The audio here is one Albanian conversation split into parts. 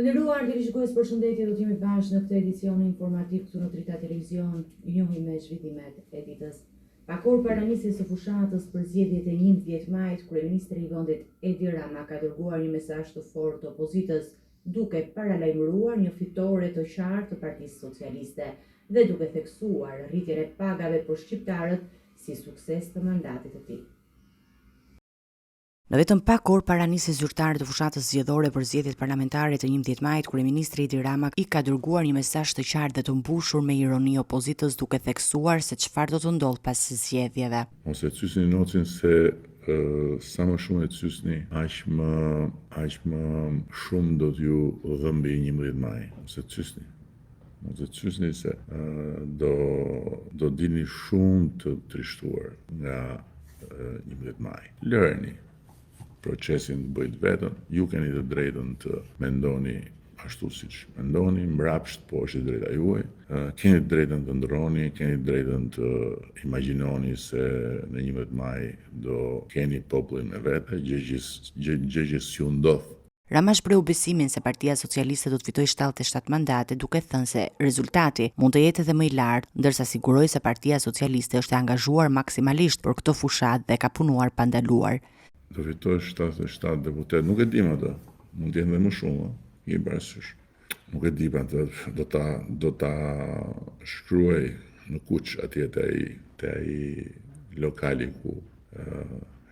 Të nderuar televizionistë, përshëndetje, do të jemi bashkë në këtë edicion informativ këtu në Drita Televizion. Ju njohim me zhvillimet e ditës. Pak orë para nisjes së fushatës për zgjedhjet e 11 majit, kryeministri i vendit Edi Rama ka dërguar një mesazh të fortë opozitës, duke paralajmëruar një fitore të qartë të Partisë Socialiste dhe duke theksuar rritjen e pagave për shqiptarët si sukses të mandatit të tij. Në vetëm pak orë para nisjes zyrtare të fushatës zgjedhore për zgjedhjet parlamentare të 11 majit, kryeministri Edi Rama i ka dërguar një mesazh të qartë dhe të mbushur me ironi opozitës, duke theksuar se çfarë do të ndodhë pas zgjedhjeve. Mos e cysni nocin se sa më shumë e cysni, aq më shumë do t'ju dhëmbi 11 maj. Mos e cysni. Mos e cysni se do dini shumë të trishtuar nga 11 maj. Lëreni procesin bëjt vetën, ju keni të drejtën të mendoni ashtu siç mendoni, mbrapsht po është drejta juaj, keni të drejtën të ndroni, keni të drejtën të imagjinoni se në 11 maj do keni popullin me vete, gjë që s'ju ndodh. Rama shpreu besimin se Partia Socialiste do të fitojë 77 mandate, duke thënë se rezultati mund të jetë edhe më i lartë, ndërsa siguroi se Partia Socialiste është e angazhuar maksimalisht për këtë fushatë dhe ka punuar pa ndaluar. Do fitoj 77 deputet, nuk e dim atë, mund të jenë dhe më shumë, i parasysh. Nuk e dim atë, do ta shkruaj në kuq atje te ai lokali ku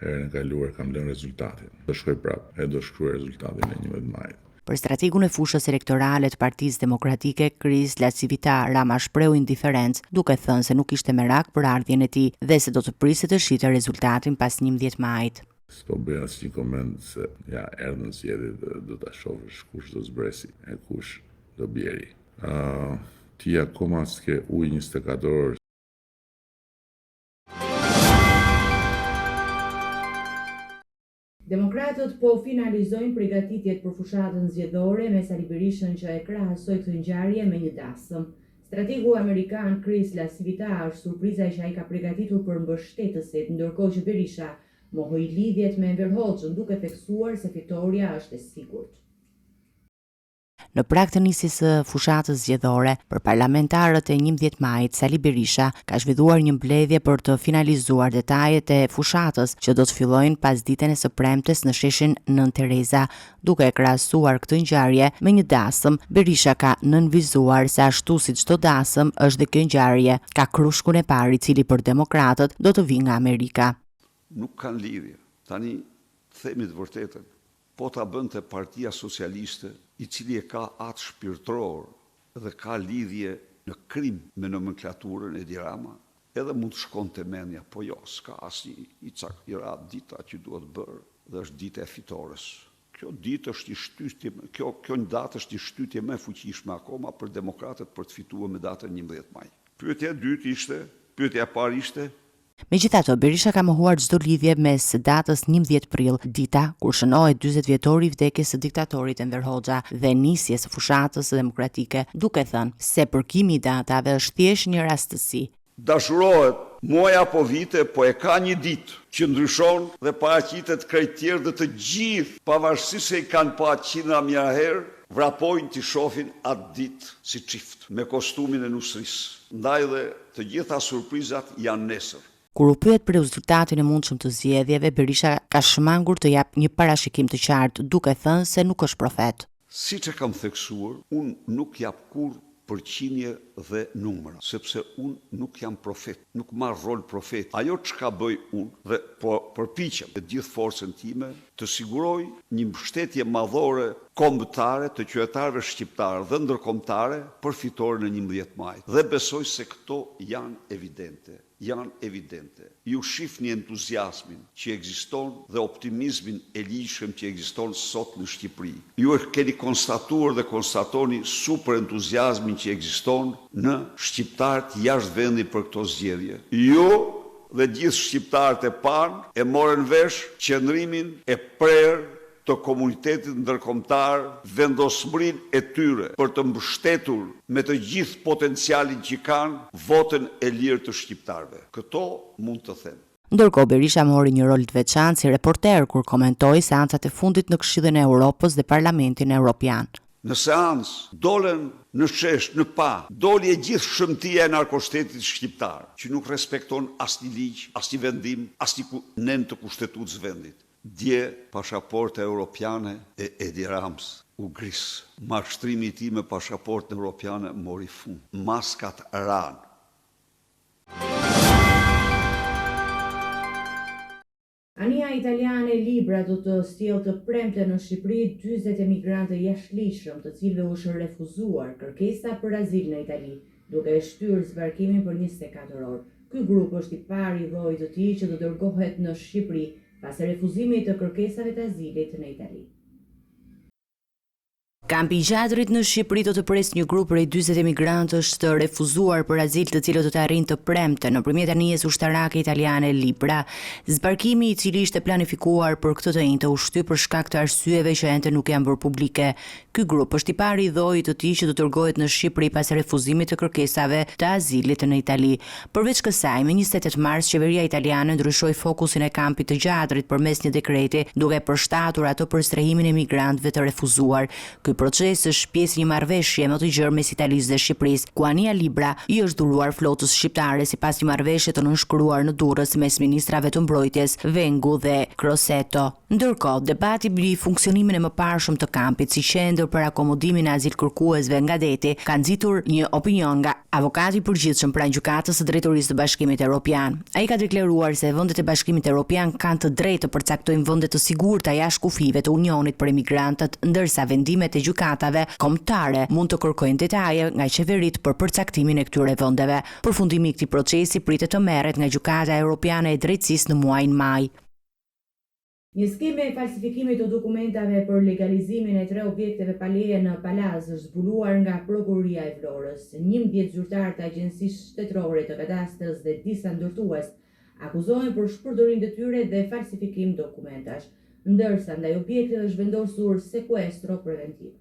herën e kaluar kam lënë rezultatin. Do shkoj prapë, do shkruaj rezultatin e 11 majit. Për strategun e fushës elektorale të Partisë Demokratike, Kris Lacivita, Rama shpreu indiferencë, duke thënë se nuk ishte merak për ardhjen e tij dhe se do të prisë të shite rezultatin pas 11 majit. S'po bëj asnjë koment se erdhën zgjedhjet, do ta shohësh kush do zbresi e kush do bjeri. Ti akoma s'ke ujë 24 orë. Demokratët po finalizojnë përgatitjet për fushatën zgjedhore me Sali Berishën që e krahasoi këtë ngjarje me një dasëm. Strategu amerikan Kris Lacivita është surpriza që ai ka përgatitur për mbështetësit, ndërkohë që Berisha mohoi lidhjet me Enver Hoxhën, duke theksuar se fitoria është e sigurt. Në prag të nisjes së fushatës zgjedhore për parlamentarët e 11 majit, Sali Berisha ka zhvilluar një mbledhje për të finalizuar detajet e fushatës që do të fillojnë pas ditën e së premtes në sheshin Nën Tereza. Duke e krahasuar këtë ngjarje me një dasëm, Berisha ka nënvizuar se ashtu si çdo dasëm është dhe kjo ngjarje ka krushkun e parë i cili për demokratët do të vijë nga Amerika. Nuk kanë lidhje. Tani themi të vërtetën. Po ta bënte Partia Socialiste, i cili e ka atë shpirtëror dhe ka lidhje në krim me nomenklaturën e Edi Rama, edhe mund të shkonte mendja, po jo, s'ka asnjë i radhë dita që duhet bërë dhe është dita e fitores. Kjo ditë është i shtytje, kjo një datë është i shtytje më e fuqishme akoma për demokratët për të fituar me datën 11 maj. Pyetja e parë ishte Megjithatë, Berisha ka mohuar çdo lidhje mes datës 11 prill, dita kur shënohet 40 vjetori i vdekjes së diktatorit Enver Hoxha dhe nisjes së fushatës demokratike, duke thënë se përkimi i datave është thjesht një rastësi. Dashurohet muaj apo vite, po e ka një ditë që ndryshon dhe paraqitet krejt tjerë dhe të gjithë, pavarësisht se i kanë pa qindra mijëra herë, vrapojnë të shohin atë ditë si çift me kostumin e nusrisë. Ndaj dhe të gjitha surprizat janë nesër. Kur u pyet për rezultatin e mundshëm të zgjedhjeve, Berisha ka shmangur të jap një parashikim të qartë, duke thënë se nuk është profet. Siç e kam theksuar, unë nuk jap kurrë përqindje dhe numra, sepse unë nuk jam profet, nuk marr rol profet. Ajo çka bëj unë dhe po përpiqem me gjithë forcën time të siguroj një mbështetje madhore kombëtare të qytetarëve shqiptarë dhe ndërkombëtare për fitoren e 11 majit. Dhe besoj se këto janë evidente. Ju shihni entuziazmin që ekziston dhe optimizmin e lirshëm që ekziston sot në Shqipëri. Ju e keni konstatuar dhe konstatoni super entuziazmin që ekziston në shqiptarët jashtë vendit për këto zgjedhje. Ju dhe gjithë shqiptarët e pan e morën vesh qëndrimin e prerë të komunitetit ndërkombëtar, vendosmërinë e tyre për të mbështetur me të gjithë potencialin që kanë votën e lirë të shqiptarëve. Këto mund të them. Ndërkohë Berisha mori një rol të veçantë si reporter kur komentoi seancat e fundit në Këshillin e Europës dhe Parlamentin Evropian. në seancë, dolen në shesh, në pa, doli e gjithë shëmtia e narkoshtetit shqiptar, që nuk respekton asnjë ligj, asnjë vendim, asnjë nen të kushtetutës vendit. Dje pasaporta europiane e Edi Rams u gris. Mashtrimi i tij me pasaportën europiane mori fund. Maskat ranë. Ania italiane Libra do të sjellë të premte në Shqipëri 40 emigrantë jashtëligjshëm, të cilëve u është refuzuar kërkesa për azil në Itali, duke e shtyrë zbarkimin për 24 orë. Ky grup është i pari i llojit të tij që do dërgohet në Shqipëri pas refuzimit të kërkesave të azilit në Itali. Kampi i Gjatrit në Shqipëri do të presë një grup prej 40 emigrantësh të refuzuar për azil, të cilët do të arrijnë të premte nëpërmjet anijes ushtarake italiane Libra. Zbarkimi, i cili ishte planifikuar për këtë të njëjtë, u shtyp për shkak të arsyeve që ende nuk janë bërë publike. Ky grup është i pari i llojit të tij që do të dërgohet në Shqipëri pas refuzimit të kërkesave të azilit në Itali. Përveç kësaj, më 28 mars qeveria italiane ndryshoi fokusin e Kampit të Gjatrit përmes një dekreti, duke përshtatur ato për strehimin e emigrantëve të refuzuar. Ky proces është pjesë një marrëveshje më të gjerë mes Italisë dhe Shqipërisë, ku Ania Libra i është dhuruar flotës shqiptare sipas një marrëveshje të nënshkruar në Durrës mes ministrave të mbrojtjes Vengu dhe Crosetto. Ndërkohë, debati mbi funksionimin e mëparshëm të kampit si qendër për akomodimin e azilkërkuesve nga deti ka nxitur një opinion nga avokati i përgjithshëm pranë gjykatës së drejtorisë të Bashkimit Evropian. Ai ka deklaruar se vendet e Bashkimit Evropian kanë të drejtë të përcaktojnë vende të sigurta jashtë kufive të Unionit për emigrantët, ndërsa vendimet e gjykatave kombëtare mund të kërkojnë detaje nga qeveritë për përcaktimin e këtyre vendeve. Përfundimi i këtij procesi pritet të merret nga Gjykata Evropiane e Drejtësisë në muajin maj. Një skemë e falsifikimit të dokumentave për legalizimin e 3 objekteve pa leje në Palaz është zbuluar nga Prokuroria e Vlorës. 11 zyrtarë të Agjencisë Shtetërore të Kadastrës dhe disa ndërtues akuzohen për shpërdorim detyre dhe falsifikim dokumentash, ndërsa ndaj objekteve është vendosur sekuestro preventiv.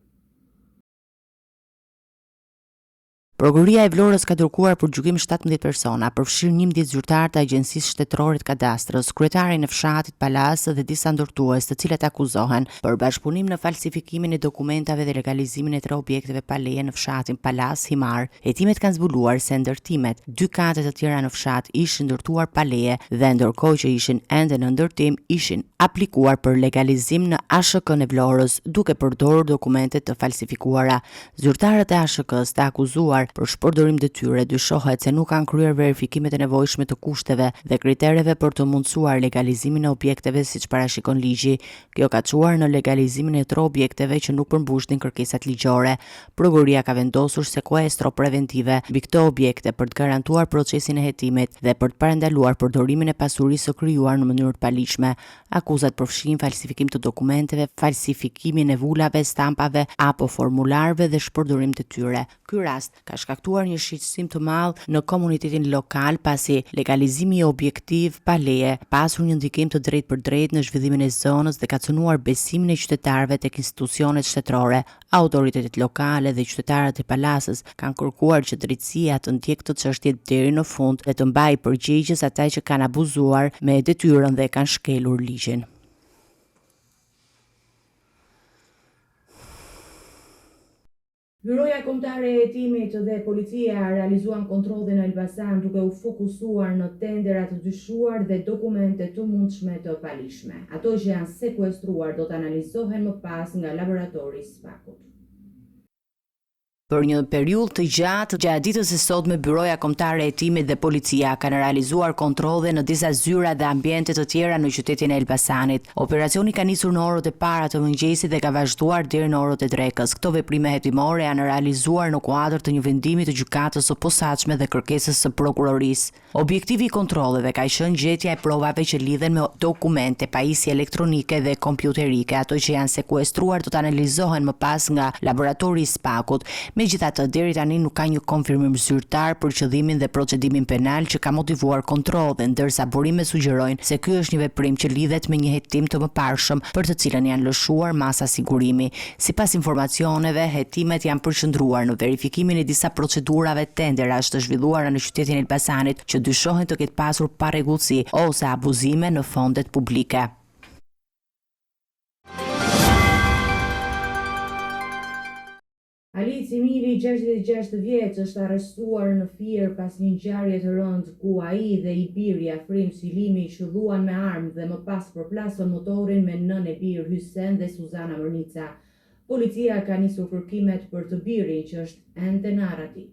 Prokuroria e Vlorës ka dërguar për gjykim 17 persona, përfshirë 11 zyrtarë të Agjencisë Shtetërore të Kadastrës, kryetarin e fshatit Palas dhe disa ndërtues, të cilët akuzohen për bashkëpunim në falsifikimin e dokumentave dhe legalizimin e 3 objekteve pa leje në fshatin Palas Himar. Hetimet kanë zbuluar se ndërtimet 2 kate të tjera në fshat ishin ndërtuar pa leje dhe ndërkohë që ishin ende në ndërtim, ishin aplikuar për legalizim në ASHK-n e Vlorës, duke përdorur dokumente të falsifikuara. Zyrtarët e ASHK-s të akuzuar për shpërdorim detyre dyshohet se nuk kanë kryer verifikimet e nevojshme të kushteve dhe kritereve për të mundësuar legalizimin e objekteve siç parashikon ligji. Kjo ka çuar në legalizimin e 3 objekteve që nuk përmbushnin kërkesat ligjore. Prokuroria ka vendosur sekuestro preventive mbi këto objekte për të garantuar procesin e hetimit dhe për të parandaluar përdorimin e pasurisë së krijuar në mënyrë të paligjshme. Akuzat përfshin falsifikim të dokumenteve, falsifikimin e vulave, stampave apo formularëve dhe shpërdorim detyre. Ky rast ka shkaktuar një shqetësim të madh në komunitetin lokal pasi legalizimi i objektiv pa leje pasur një ndikim të drejtë për drejtë në zhvillimin e zonës dhe ka cënuar besimin e qytetarëve tek institucionet shtetërore. Autoritetet lokale dhe qytetarët e Palasës kanë kërkuar që drejtësia të ndjekë këtë çështje deri në fund dhe të mbajë përgjegjës ata që kanë abuzuar me detyrën dhe kanë shkelur ligjin. Byroja Kombëtare e Hetimit dhe policia realizuan kontrolle në Elbasan duke u fokusuar në tendera të dyshuar dhe dokumente të mundshme të paligjshme. Ato që janë sekuestruar do të analizohen më pas nga laboratori i Spakut. Për një periudhë të gjatë ditës së sotme Byroja Kombëtare e Hetimit dhe policia kanë realizuar kontrolle në disa zyra dhe ambiente të tjera në qytetin e Elbasanit. Operacioni ka nisur në orët e para të mëngjesit dhe ka vazhduar deri në orët e drekës. Këto veprime hetimore janë realizuar në kuadër të një vendimi të gjykatës së posaçme dhe kërkesës së prokurorisë. Objektivi i kontrolleve ka qenë gjetja e provave që lidhen me dokumente, pajisje elektronike dhe kompjuterike. Ato që janë sekuestruar do të analizohen më pas nga laboratori i Spakut. Megjithatë, deri tani nuk ka një konfirmim zyrtar për qëllimin dhe procedimin penal që ka motivuar kontrollin, ndërsa burimet sugjerojnë se ky është një veprim që lidhet me një hetim të mëparshëm për të cilën janë lëshuar masa sigurimi. Sipas informacioneve, hetimet janë përqendruar në verifikimin e disa procedurave tenderash të zhvilluara në qytetin e Elbasanit që dyshohen të ketë pasur parregullsi ose abuzime në fondet publike. Ali Cimili, 66 vjeç, është arrestuar në Fier pas një ngjarje të rëndë ku ai dhe i biri Afrim Cilimi qelluan me armë dhe më pas përplasën motorin me nën e bir Hysen dhe Suzana Mërnica. Policia ka nisur kërkimet për të birin që është ende në arrati.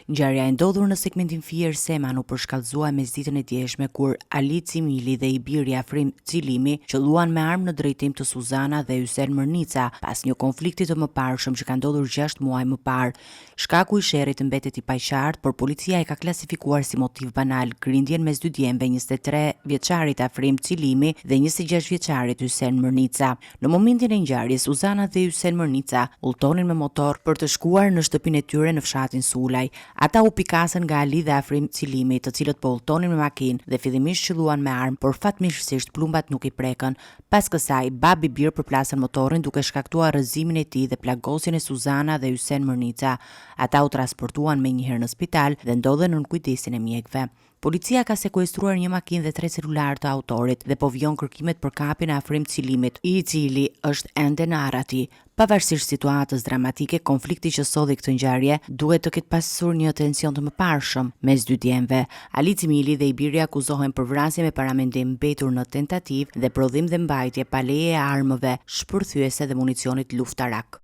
Ngjarja e ndodhur në segmentin Fier Seman u përshkallëzua mesditën e djeshme kur Ali Cimili dhe i biri Afrim Cilimi qelluan me armë në drejtim të Suzana dhe Hysen Mërnica pas një konflikti të mëparshëm që ka ndodhur 6 muaj më parë. Shkaku i sherrit mbetet i paqartë, por policia e ka klasifikuar si motiv banal grindjen mes dy djemve, 23 vjeçarit Afrim Cilimi dhe 26 vjeçarit Hysen Mërnica. Në momentin e ngjarjes, Suzana dhe Hysen Mërnica udhtonin me motor për të shkuar në shtëpinë e tyre në fshatin Sulaj. Ata u pikasën nga Ali dhe Afrim Cilimi, të cilët po udhtonin me makinë dhe fillimisht qelluan me armë, por fatmirësisht plumbat nuk i prekën. Pas kësaj, babi bir përplasën motorin duke shkaktuar rrëzimin e tij dhe plagosjen e Suzana dhe Hysen Mërnica. Ata u transportuan menjëherë në spital dhe ndodhen nën kujdesin e mjekëve. Policia ka sekuestruar një makinë dhe 3 celular të autorit dhe po vjon kërkimet për kapjen e Afrim Cilimit, i cili është ende në arrati. Pavarësisht situatës dramatike, konflikti që sodhi këtë ngjarje duhet të ketë pasur një tension të mëparshëm mes dy djemve. Ali Cimili dhe i biri akuzohen për vrasje me paramendim, mbetur në tentativë dhe prodhim dhe mbajtje pa leje e armëve shpërthyese dhe municionit luftarak.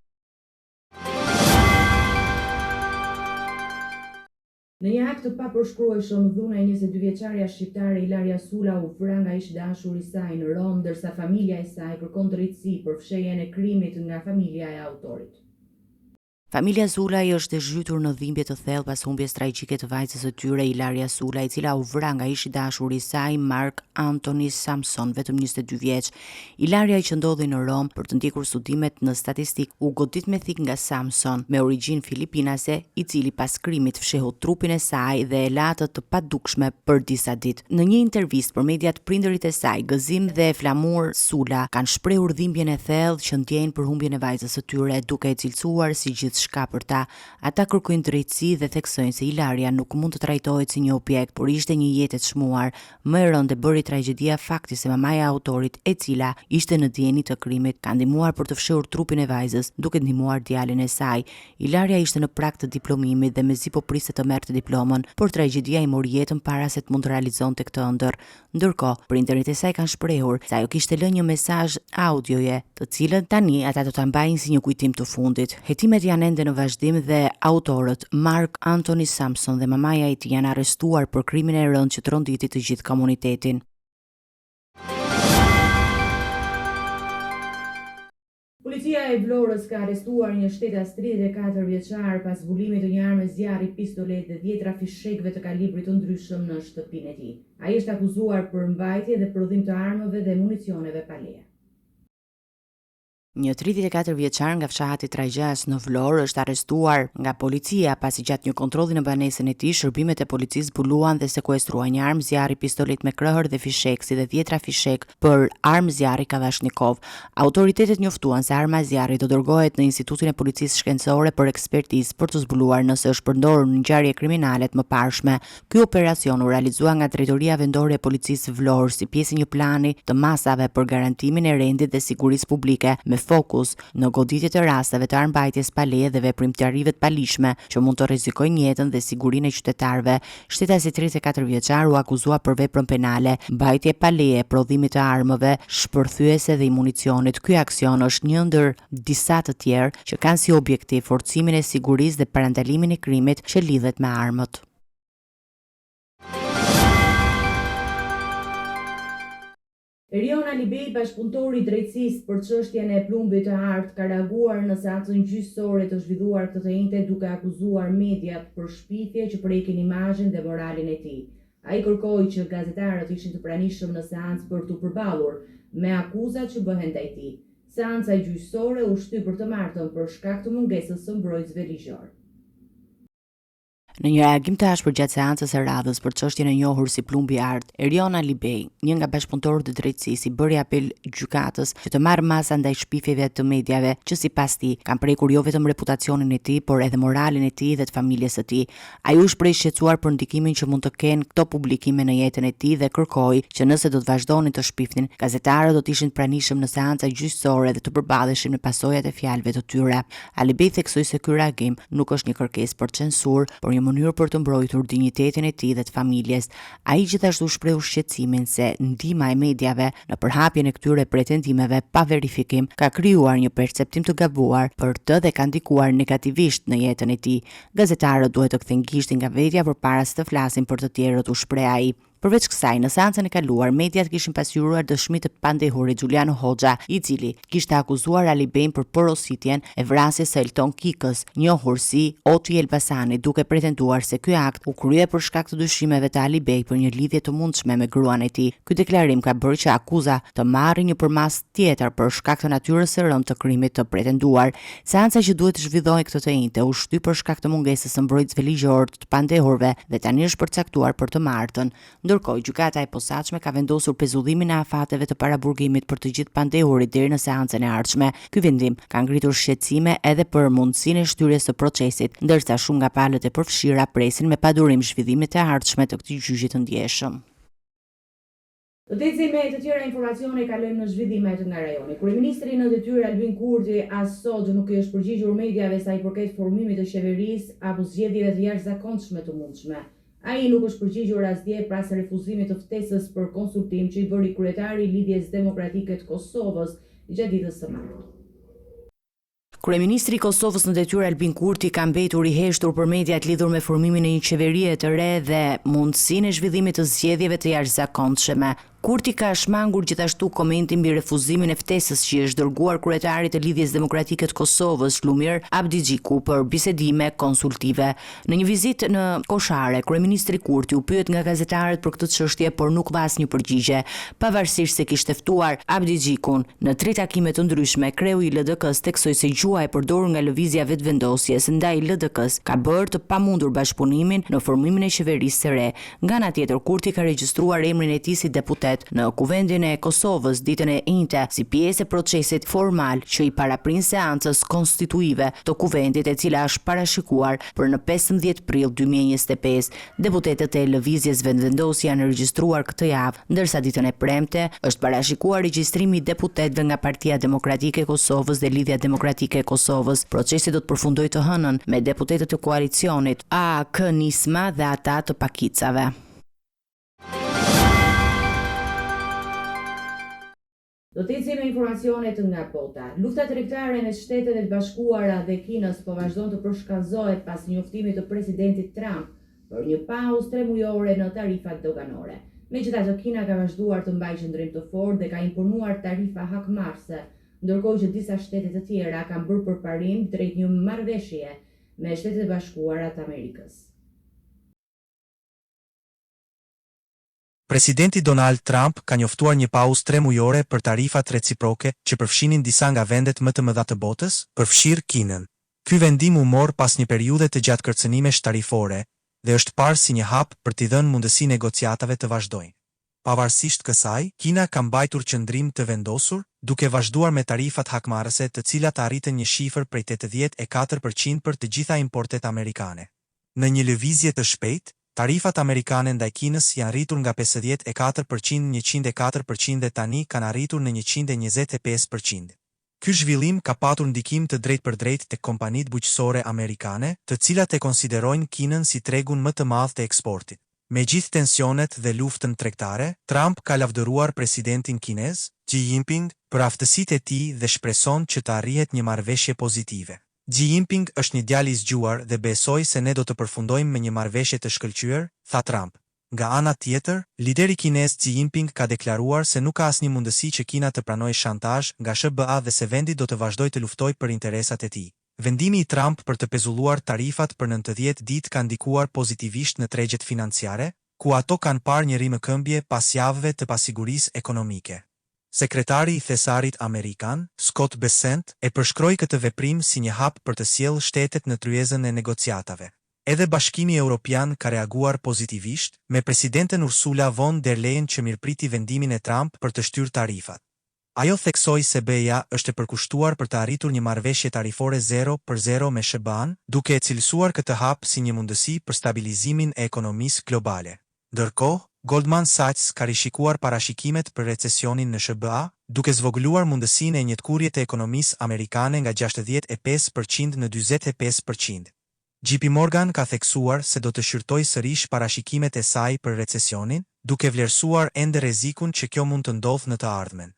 Në një akt të papërshkrueshëm, dhuna e 22 vjeçaria shqiptare Ilaria Sula u vra nga ish dashuri i saj në Rom, ndërsa familja e saj kërkon drejtësi për fshehjen e krimit nga familja e autorit. Familja Sulaj është e zhytur në dhimbje të thellë pas humbjes tragjike të vajzës së tyre Ilaria Sulaj, e cila u vra nga ishi dashuri i saj Mark Anthony Samson, vetëm 22 vjeç. Ilaria, që ndodhi në Rom për të ndjekur studimet në statistik, u godit me thik nga Samson, me origjinë filipinase, i cili pas krimit fshehu trupin e saj dhe e la të padukshme për disa ditë. Në një intervistë për mediat, prindërit e saj, Gëzim dhe Flamur Sula, kanë shprehur dhimbjen e thellë që ndjejnë për humbjen e vajzës së tyre, duke e cilësuar si gjithçka për ta. Ata kërkojnë drejtësi dhe theksojnë se Ilaria nuk mund të trajtohet si një objekt, por ishte një jetë e çmuar. Më e rëndë bëri tragjedia fakti se mamaja e autorit, e cila ishte në dieni të krimit, ka ndihmuar për të fshehur trupin e vajzës, duke ndihmuar djalin e saj. Ilaria ishte në prag të diplomimit dhe mezi po priste të merrte diplomën, por tragjedia i mori jetën para se të mund të realizonte këtë ëndër. Ndërkohë, prindërit e saj kanë shprehur se ajo kishte lënë një mesazh audioje, të cilën tani ata do ta mbajnë si një kujtim të fundit. Hetimet janë ende në vazhdim dhe autorët Mark Anthony Samson dhe mamaja e tij janë arrestuar për krimin e rëndë që tronditi të gjithë komunitetin. Policia e Vlorës ka arrestuar një shtetas 34 vjeçar pas zbulimit të një arme zjarri, pistolet dhe 10 fishekëve të kalibrit të ndryshëm në shtëpinë e tij. Ai është akuzuar për mbajtje dhe prodhim të armëve dhe municioneve pa leje. Një 34 vjeçar nga fshahati Trajgjas në Vlorë është arrestuar nga policia pasi gjatë një kontrolli në banesën e tij, shërbimet e policisë zbuluan dhe sekuestruan një armë zjarri, pistolet me krahër dhe fishek, si dhe 10 fishek për armë zjarri Kalashnikov. Autoritetet njoftuan se arma e zjarrit do dërgohet në Institutin e Policisë Shkencore për ekspertizë për të zbuluar nëse është përdorur në ngjarje kriminale të mëparshme. Ky operacion u realizua nga Drejtoria Vendore e Policisë Vlorë si pjesë e një plani të masave për garantimin e rendit dhe sigurisë publike, me fokus në goditje të rasteve të armbajtjes pa leje dhe veprimtarive të palishme që mund të rrezikojnë jetën dhe sigurinë e qytetarëve. Shtetasi 34 vjeçar u akuzua për veprën penale, mbajtje pa leje, prodhimit të armëve shpërthyese dhe i municionit. Ky aksion është një ndër disa të tjerë që kanë si objektiv forcimin e sigurisë dhe parandalimin e krimit që lidhet me armët. Erion Alibej, bashkëpunëtori i drejtësisë për çështjen e plumbit të artë, ka reaguar në seancën gjyqësore të zhvilluar këtë të njëjtë duke akuzuar mediat për shpifje që prekin imazhin dhe moralin e tij. Ai kërkoi që gazetarët ishin të pranishëm në seancë për të përballur me akuzat që bëhen ndaj tij. Seanca gjyqësore u shtyp për të martën për shkak të mungesës së mbrojtësve ligjor. Në një reagim të ashpër gjatë seancës së radhës për çështjen e njohur si plumbi art, Eriona Libej, një nga bashkëpunëtorët e drejtësisë, bëri apel gjykatës që të marrë masa ndaj shpifjeve të mediave që sipas tij kanë prekur jo vetëm reputacionin e tij, por edhe moralin e tij dhe të familjes së tij. Ai u shpreh shqetësuar për ndikimin që mund të kenë këto publikime në jetën e tij dhe kërkoi që nëse do të vazhdonin të shpifnin, gazetarët do të ishin pranishëm në seanca gjyqësore dhe të përballeshin me pasojat e fjalëve të tyre. Alibej theksoi se ky reagim nuk është një kërkesë për censur, por një mënyrë për të mbrojtur dinjitetin e tij dhe të familjes. Ai gjithashtu shprehu shqetësimin se ndihma e mediave në përhapjen e këtyre pretendimeve pa verifikim ka krijuar një perceptim të gabuar për të dhe ka ndikuar negativisht në jetën e tij. Gazetarët duhet të kthejnë gishtin nga vetja përpara se të flasin për të tjerët, u shpreh ai. Përveç kësaj, në seancën e kaluar, mediat kishin pasqyruar dëshmi të pandehurit Giuliano Hoxha, i cili kishte akuzuar Alibejn për porositjen e vrasjes së Elton Kikës, njohur si Oti Elbasani, duke pretenduar se ky akt u krye për shkak të dyshimeve të Alibej për një lidhje të mundshme me gruan e tij. Ky deklarim ka bërë që akuza të marrë një përmas tjetër për shkak të natyrës së rëndë të krimit të pretenduar. Seanca që duhet të zhvillohej këtë të njëjtë u shtyp për shkak të mungesës së mbrojtësve ligjor të pandehurve dhe tani është përcaktuar për të martën. Ndërkohë, gjykata e posaçme ka vendosur pezullimin e afateve të paraburgimit për të gjithë pandehurit deri në seancën e ardhshme. Ky vendim ka ngritur shqetësime edhe për mundësinë e shtyrjes së procesit, ndërsa shumë nga palët e përfshira presin me padurim zhvillimet e ardhshme të këtij gjyqi të ndjeshëm. Do të ecim me të tjera informacione, kalojmë në zhvillimet nga rajoni. Kryeministri në detyrë Albin Kurti as sot nuk i është përgjigjur mediave sa i përket formimit të qeverisë apo zgjedhjeve të jashtëzakonshme të mundshme. Ai nuk është përgjigjur asdje pas refuzimit të ftesës për konsultim që i bëri kryetari i Lidhjes Demokratike të Kosovës gjatë ditës së martë. Kryeministri i Kosovës në detyrë Albin Kurti ka mbetur i heshtur për mediat lidhur me formimin e një qeverie të re dhe mundësinë e zhvillimit të zgjedhjeve të jashtëzakonshme. Kurti ka shmangur gjithashtu komentin mbi refuzimin e ftesës që është dërguar kryetarit të Lidhjes Demokratike të Kosovës, Lumir Abdigjiku, për bisedime konsultive. Në një vizitë në Koshare, kryeministri Kurti u pyet nga gazetarët për këtë çështje, por nuk dha asnjë përgjigje. Pavarësisht se kishte ftuar Abdigjikun në 3 takime të ndryshme, kreu i LDK-s theksoi se gjuha e përdorur nga lëvizja vetëvendosjes ndaj LDK-s ka bërë të pamundur bashkëpunimin në formimin e qeverisë së re. Nga ana tjetër, Kurti ka regjistruar emrin e tij si deputet në Kuvendin e Kosovës ditën e njëjtë si pjesë e procesit formal që i paraprin seancës konstituive të Kuvendit, e cila është parashikuar për në 15 prill 2025. Deputetët e lëvizjes vetëvendosje janë regjistruar këtë javë, ndërsa ditën e premte është parashikuar regjistrimi i deputetëve nga Partia Demokratike e Kosovës dhe Lidhja Demokratike e Kosovës. Procesi do të përfundojë të hënën me deputetët e koalicionit AK-Nisma dhe ata të Pakicave. Do të ecim me informacionet nga bota. Lufta tregtare mes Shteteve të Bashkuara dhe Kinës po vazhdon të përshkallëzohet pas njoftimit të presidentit Trump për një pauzë 3 mujore në tarifat doganore. Megjithatë, Kina ka vazhduar të mbajë qëndrim të fortë dhe ka imponuar tarifa hakmarrëse, ndërkohë që disa shtete të tjera kanë bërë përparim drejt një marrëveshje me Shtetet e Bashkuara të Amerikës. Presidenti Donald Trump ka njoftuar një pauzë 3 mujore për tarifat reciproke që përfshinin disa nga vendet më të mëdha të botës, përfshirë Kinën. Ky vendim u mor pas një periudhe të gjatë kërcënimesh tarifore dhe është parë si një hap për t'i dhënë mundësi negociatave të vazhdojnë. Pavarësisht kësaj, Kina ka mbajtur qëndrim të vendosur, duke vazhduar me tarifat hakmarrëse, të cilat arritën një shifër prej 84% për të gjitha importet amerikane. Në një lëvizje të shpejtë, tarifat amerikane ndaj Kinës janë rritur nga 54% në 104% dhe tani kanë arritur në 125%. Ky zhvillim ka patur ndikim të drejtpërdrejtë tek kompanitë bujqësore amerikane, të cilat e konsiderojnë Kinën si tregun më të madh të eksportit. Me gjithë tensionet dhe luftën tregtare, Trump ka lavdëruar presidentin kinez, Xi Jinping, për aftësitë e tij dhe shpreson që të arrihet një marrëveshje pozitive. Xi Jinping është një djalë i zgjuar dhe besoj se ne do të përfundojmë me një marrëveshje të shkëlqyer, tha Trump. Nga ana tjetër, lideri kinez Xi Jinping ka deklaruar se nuk ka asnjë mundësi që Kina të pranojë shantazh nga SBA dhe se vendi do të vazhdojë të luftojë për interesat e tij. Vendimi i Trump për të pezulluar tarifat për 90 ditë ka ndikuar pozitivisht në tregjet financiare, ku ato kanë parë një rikëmbje pas javëve të pasigurisë ekonomike. Sekretari i Thesarit Amerikan, Scott Bessent, e përshkroi këtë veprim si një hap për të sjellë shtetet në tryezën e negociatave. Edhe Bashkimi Evropian ka reaguar pozitivisht, me presidenten Ursula von der Leyen që mirëpriti vendimin e Trump për të shtyrë tarifat. Ajo theksoi se BE-ja është e përkushtuar për të arritur një marrëveshje tarifore 0-0 me SBA-n, duke e cilësuar këtë hap si një mundësi për stabilizimin e ekonomisë globale. Ndërkohë, Goldman Sachs ka rishikuar parashikimet për recesionin në SBA, duke zvogëluar mundësinë e njëtkurje të ekonomisë amerikane nga 65% në 45%. JP Morgan ka theksuar se do të shqyrtojë sërish parashikimet e saj për recesionin, duke vlerësuar ende rrezikun që kjo mund të ndodhë në të ardhmen.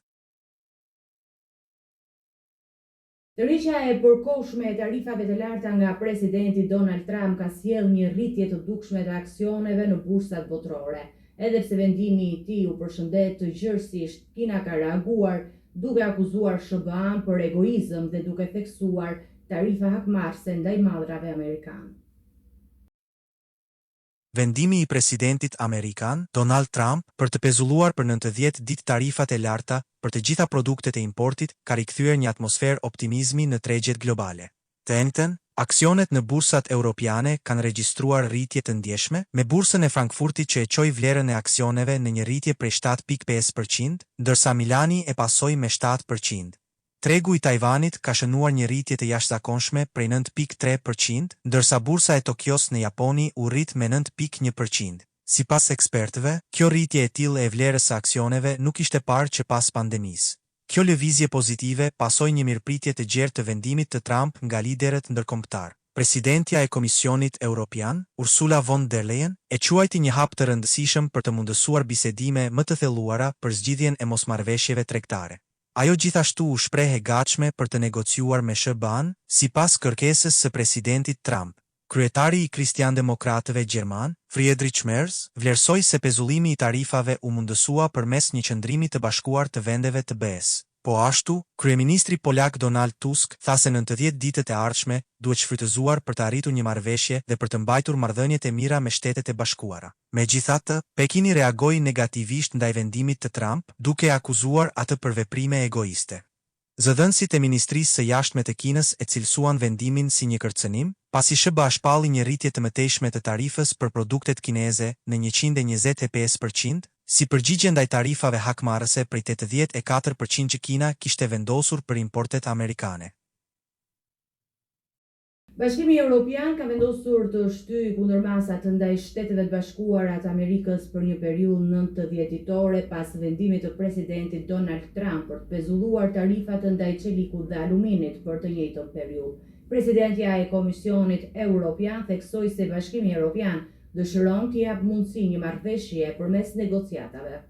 Tërheqja e përkohshme e tarifave të larta nga presidenti Donald Trump ka sjellë një rritje të dukshme të aksioneve në bursat botërore. Edhe pse vendimi i tij u përshëndet të gjërësisht, Kina ka reaguar duke akuzuar SBA-n për egoizëm dhe duke theksuar tarifa hakmarrëse ndaj mallrave amerikanë. Vendimi i presidentit amerikan, Donald Trump, për të pezulluar për 90 ditë tarifat e larta për të gjitha produktet e importit ka rikthyer një atmosferë optimizmi në tregjet globale. Të njëjtën, aksionet në bursat europiane kanë regjistruar rritje të ndjeshme, me bursën e Frankfurtit që e çoi vlerën e aksioneve në një rritje prej 7.5%, ndërsa Milani e pasoi me 7%. Tregu i Tajvanit ka shënuar një rritje të jashtëzakonshme prej 9.3%, ndërsa bursa e Tokios në Japoni u rrit me 9.1%. Sipas ekspertëve, kjo rritje e tillë e vlerës së aksioneve nuk ishte parë që pas pandemisë. Kjo lëvizje pozitive pasoi një mirëpritje të gjerë të vendimit të Trump nga liderët ndërkombëtar. Presidentja e Komisionit Evropian, Ursula von der Leyen, e quajti një hap të rëndësishëm për të mundësuar bisedime më të thelluara për zgjidhjen e mosmarrëveshjeve tregtare. Ajo gjithashtu u shpreh e gatshme për të negociuar me SBA-n, sipas kërkesës së presidentit Trump. Kryetari i Kristian-Demokratëve Gjerman, Friedrich Merz, vlerësoi se pezullimi i tarifave u mundësua përmes një qëndrimi të bashkuar të vendeve të BE-s. Po ashtu, kryeministri polak Donald Tusk tha se 90 ditët e ardhshme duhet shfrytëzuar për të arritur një marrëveshje dhe për të mbajtur marrëdhëniet e mira me Shtetet e Bashkuara. Megjithatë, Pekini reagoi negativisht ndaj vendimit të Trump, duke akuzuar atë për veprime egoiste. Zëdhënësit e Ministrisë së Jashtme të Kinës e cilësuan vendimin si një kërcënim, pasi SBA shpalli një rritje të mëtejshme të tarifës për produktet kineze në 125%, si përgjigje ndaj tarifave hakmarrëse prej 84% që Kina kishte vendosur për importet amerikane. Bashkimi Evropian ka vendosur të shtyjë kundërmasat ndaj Shteteve të Bashkuara të Amerikës për një periudhë 90 ditore pas vendimit të presidentit Donald Trump për të pezulluar tarifat ndaj çelikut dhe aluminit për të njëjtën periudhë. Presidentja e Komisionit Evropian theksoi se Bashkimi Evropian dëshiron të jap mundësi një marrëveshje përmes negociatave.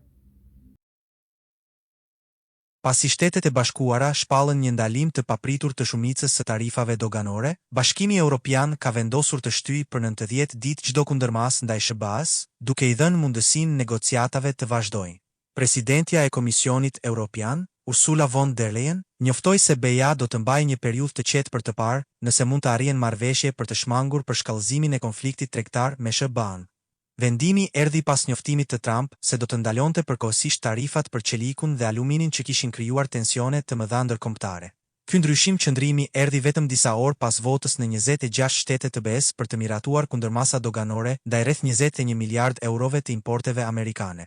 Pasi Shtetet e Bashkuara shpallën një ndalim të papritur të shumicës së tarifave doganore, Bashkimi Evropian ka vendosur të shtyjë për 90 ditë çdo kundërmas ndaj SBA-s, duke i dhënë mundësinë negociatave të vazhdojnë. Presidentja e Komisionit Evropian, Ursula von der Leyen, njoftoi se BE-ja do të mbajë një periudhë të qetë për të parë nëse mund të arrijen marrëveshje për të shmangur për shkallëzimin e konfliktit tregtar me SBA-n. Vendimi erdhi pas njoftimit të Trump se do të ndalonte përkohësisht tarifat për çelikun dhe aluminin që kishin krijuar tensione të mëdha ndërkombëtare. Ky ndryshim qëndrimi erdhi vetëm disa orë pas votës në 26 shtete të BE-s për të miratuar kundërmasa doganore ndaj rreth 21 miliard eurove të importeve amerikane.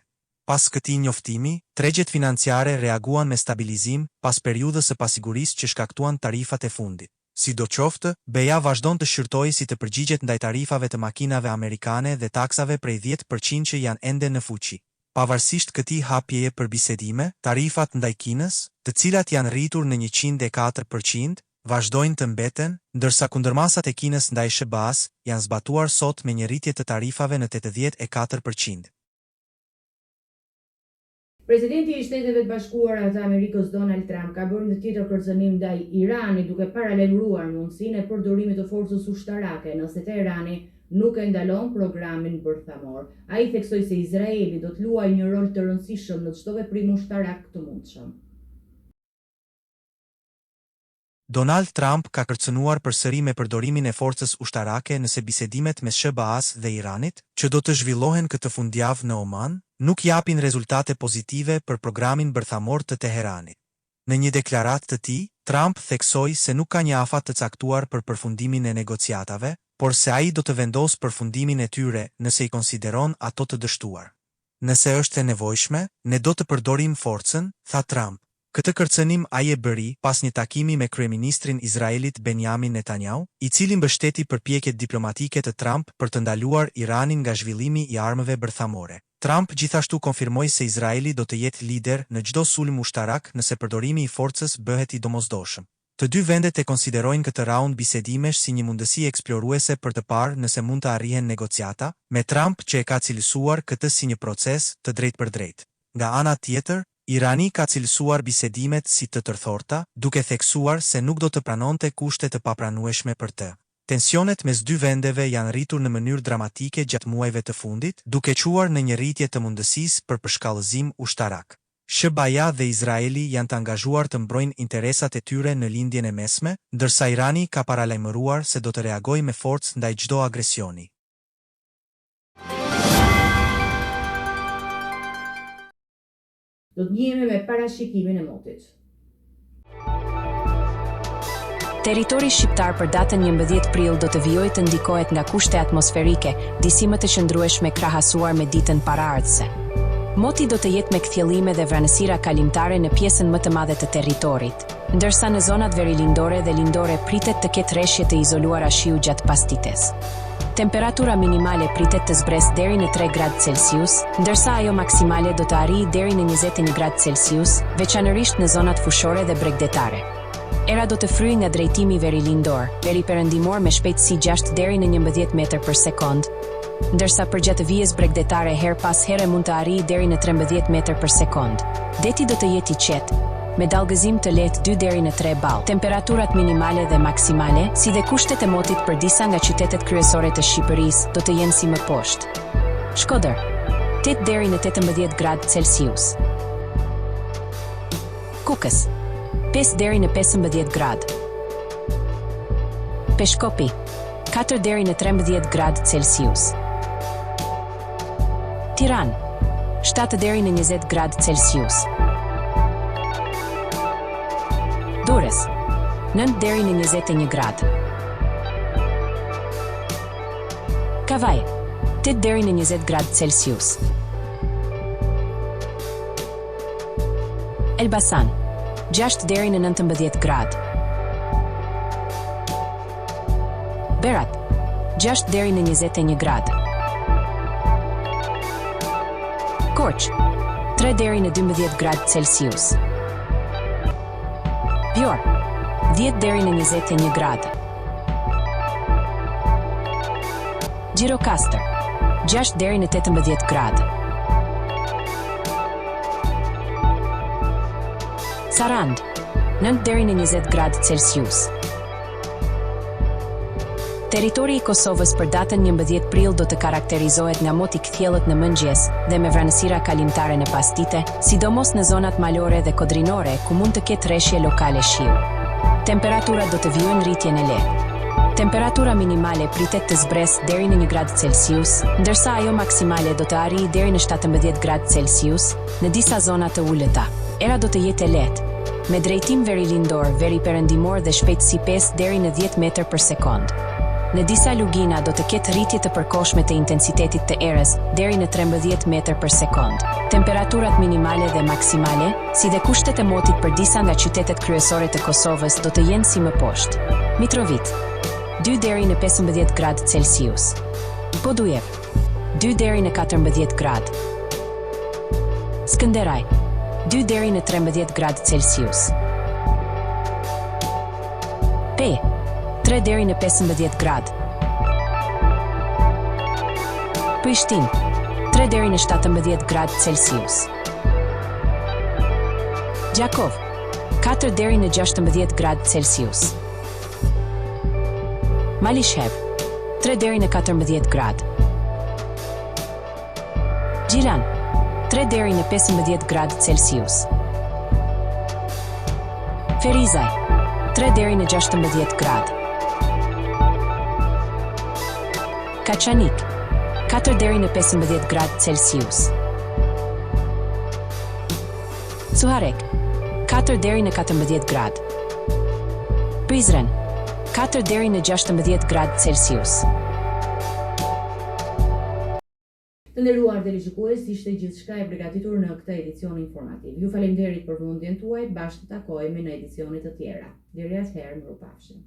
Pas këtij njoftimi, tregjet financiare reaguan me stabilizim pas periudhës së pasigurisë që shkaktuan tarifat e fundit. Sidoqoftë, BE-ja vazhdon të shqyrtojë si të përgjigjet ndaj tarifave të makinave amerikane dhe taksave prej 10% që janë ende në fuqi. Pavarësisht këtij hapjeje për bisedime, tarifat ndaj Kinës, të cilat janë rritur në 104%, vazhdojnë të mbeten, ndërsa kundërmasat e Kinës ndaj SBA-s janë zbatuar sot me një rritje të tarifave në 84%. Presidenti i Shteteve të Bashkuara të Amerikës Donald Trump ka bërë një tjetër kërcënim ndaj Iranit duke paralajmëruar mundësinë e përdorimit të forcës ushtarake nëse Teherani nuk e ndalon programin bërthamor. Ai theksoi se Izraeli do të luajë një rol të rëndësishëm në çdo veprim ushtarak të mundshëm. Donald Trump ka kërcënuar përsëri me përdorimin e forcës ushtarake nëse bisedimet mes SBA-s dhe Iranit, që do të zhvillohen këtë fundjavë në Oman, nuk japin rezultate pozitive për programin bërthamor të Teheranit. Në një deklaratë të tij, Trump theksoi se nuk ka një afat të caktuar për përfundimin e negociatave, por se ai do të vendosë përfundimin e tyre nëse i konsideron ato të dështuar. Nëse është e nevojshme, ne do të përdorim forcën, tha Trump. Këtë kërcënim ai e bëri pas një takimi me kryeministrin Izraelit Benjamin Netanyahu, i cili mbështeti përpjekjet diplomatike të Trump për të ndaluar Iranin nga zhvillimi i armëve bërthamore. Trump gjithashtu konfirmoi se Izraeli do të jetë lider në çdo sulm ushtarak nëse përdorimi i forcës bëhet i domosdoshëm. Të dy vendet e konsiderojnë këtë raund bisedimesh si një mundësi eksploruese për të parë nëse mund të arrihen negociata, me Trump që e ka cilësuar këtë si një proces të drejtpërdrejtë. Nga ana tjetër, Irani ka cilësuar bisedimet si të tërthorta, duke theksuar se nuk do të pranonte kushte të papranueshme për të. Tensionet mes dy vendeve janë rritur në mënyrë dramatike gjatë muajve të fundit, duke quar në një rritje të mundësisë për përshkallëzim ushtarak. SBA dhe Izraeli janë të angazhuar të mbrojnë interesat e tyre në lindjen e mesme, ndërsa Irani ka paralajmëruar se do të reagojë me forcë ndaj çdo agresioni. Do të njihemi me parashikimin e motit. Territori shqiptar për datën 11 prill do të vijojë të ndikohet nga kushte atmosferike, disime të qëndrueshme krahasuar me ditën paraardhëse. Moti do të jetë me kthjellime dhe vranësira kalimtare në pjesën më të madhe të territorit, ndërsa në zonat verilindore dhe lindore pritet të ketë rreshje të izoluara shiu gjatë pasdites. Temperatura minimale pritet të zbresë deri në 3 gradë Celsius, ndërsa ajo maksimale do të arrijë deri në 21 gradë Celsius, veçanërisht në zonat fushore dhe bregdetare. Era do të fryejë nga drejtimi verilindor, veri perëndimor me shpejtësi 6 deri në 11 metër për sekond, ndërsa përgjatëvijes bregdetare her pas here mund të arrijë deri në 13 metër për sekond. Deti do të jetë i qetë, me dallgëzim të lehtë 2 deri në 3 ball. Temperaturat minimale dhe maksimale, si dhe kushtet e motit për disa nga qytetet kryesore të Shqipërisë, do të jenë si më poshtë. Shkodër, 8 deri në 18 gradë Celsius. Kukës, 5 deri në 15 gradë. Peshkopi, 4 deri në 13 gradë Celsius. Tiranë, 7 deri në 20 gradë Celsius. Durrës, 9 deri në 21 gradë. Kavaj, 8 deri në 20 gradë Celsius. Elbasan, 6 deri në 19 gradë. Berat, 6 deri në 21 gradë. Korçë, 3 deri në 12 gradë Celsius. Vjor, 10 deri në 21 gradë. Gjirokastër, 6 deri në 18 gradë. Sarand, 9 deri në 20 gradë Celsius. Territori i Kosovës për datën 11 prill do të karakterizohet nga moti kthjellët në mëngjes dhe me vranësira kalimtare në pasdite, sidomos në zonat malore dhe kodrinore ku mund të ketë rreshje lokale shiu. Temperaturat do të vijojnë rritjen e lehtë. Temperatura minimale pritet të zbresë deri në 1 gradë Celsius, ndërsa ajo maksimale do të arrijë deri në 17 gradë Celsius në disa zona të ulëta. Era do të jetë e lehtë, me drejtim verilindor, veri perëndimor dhe shpejtësi 5 deri në 10 metër për sekond. Në disa lugina do të ketë rritje të përkohshme të intensitetit të erës deri në 13 metër për sekond. Temperaturat minimale dhe maksimale, si dhe kushtet e motit për disa nga qytetet kryesore të Kosovës do të jenë si më poshtë. Mitrovit, 2 deri në 15 gradë Celsius. Podujev, 2 deri në 14 gradë. Skënderaj, 2 deri në 13 gradë Celsius. Pe, 3 deri në 15 gradë. Prishtinë, 3 deri në 17 gradë Celsius. Gjakov, 4 deri në 16 gradë Celsius. Malishhev, 3 deri në 14 gradë. Gjilan, 3 deri në 15 gradë Celsius. Ferizaj, 3 deri në 16 gradë. Kaçanik, 4 deri në 15 gradë Celsius. Suharek, 4 deri në 14 gradë. Prizren, 4 deri në 16 gradë Celsius. Të nderuar televizikues, ishte gjithçka e përgatitur në këtë edicion informativ. Ju faleminderit për vëmendjen tuaj, bashkë të takohemi në edicione të tjera. Deri atëherë, mirupafshim.